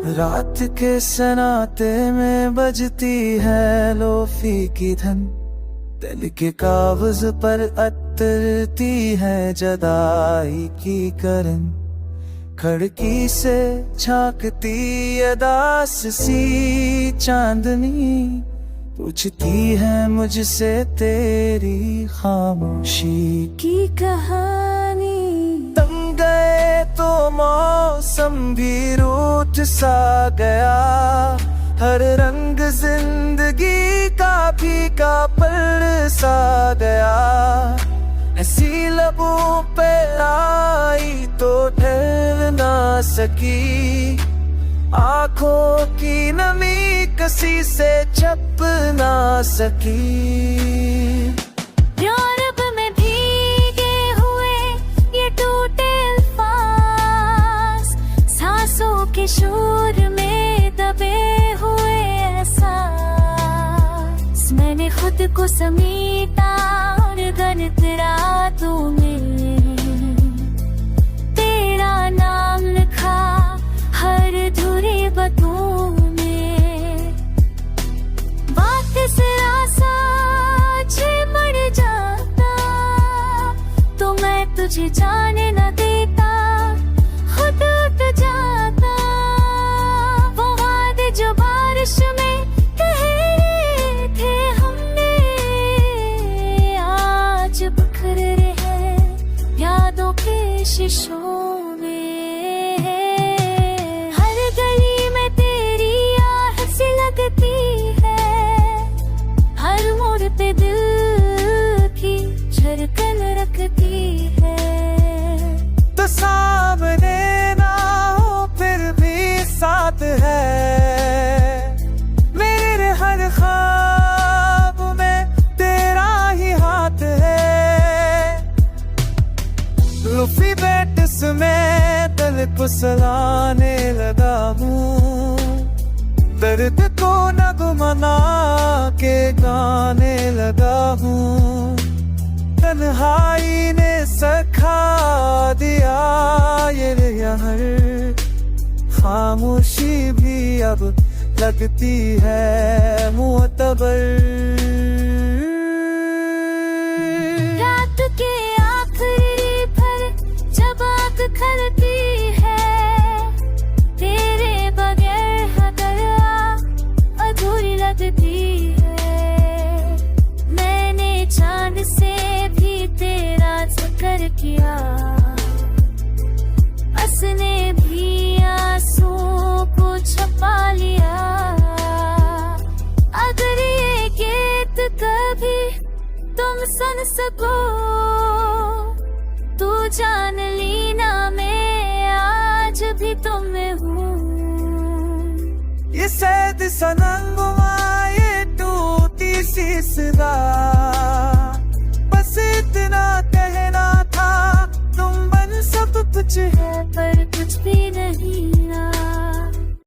रात के सन्नाटे में बजती है लोफी की धन, दिल के कागज पर अतरती है जुदाई की करन। खिड़की से झांकती अदास सी चांदनी, पूछती है मुझसे तेरी खामोशी की कहानी। तुम गए तो मौसम भी रूठ सा गया, हर रंग जिंदगी का फीका पड़ सा गया। ऐसी लबों पे आई तो ठहर ना सकी, आँखों की नमी किसी से छप ना सकी। यूरोप में भीगे हुए ये टूटे अल्फाज, सांसों के शोर में दबे हुए एहसास। मैंने खुद को समेटा और गणित रातों में तेरा नाम लिखा हर धुरी बातों में। बात से रासा मर जाता तो मैं तुझे जाने न देता, खुद उठ जाता। वो वादे जो बारिश में कहे थे हमने, आज बिखर रहे यादों के शीशों में। हर गली में तेरी आहट सी लगती है, हर मोड़ पे दिल की धड़कन रखती है। तो सामने ना हो फिर भी साथ है, मेरे हर ख्वाब में तेरा ही हाथ है। लुफी बेटिस में दिल को सलाने लगा हूँ, दर्द को नगमना के गाने लगा हूँ। तन्हाई ने सखा दिया ये हर खामोशी भी अब लगती है मुअतबर। रात के आखिरी पर जब आँख खुलती है, तेरे बगैर हदरा अधूरी लगती है। मैंने चांद से भी तेरा जिक्र किया, उसने भी आंसुओं को छुपा लिया। अगर ये गीत कभी तुम सुन सको तो जान लेना मैं आज भी तुम में हूँ। ये सैद सनंगवा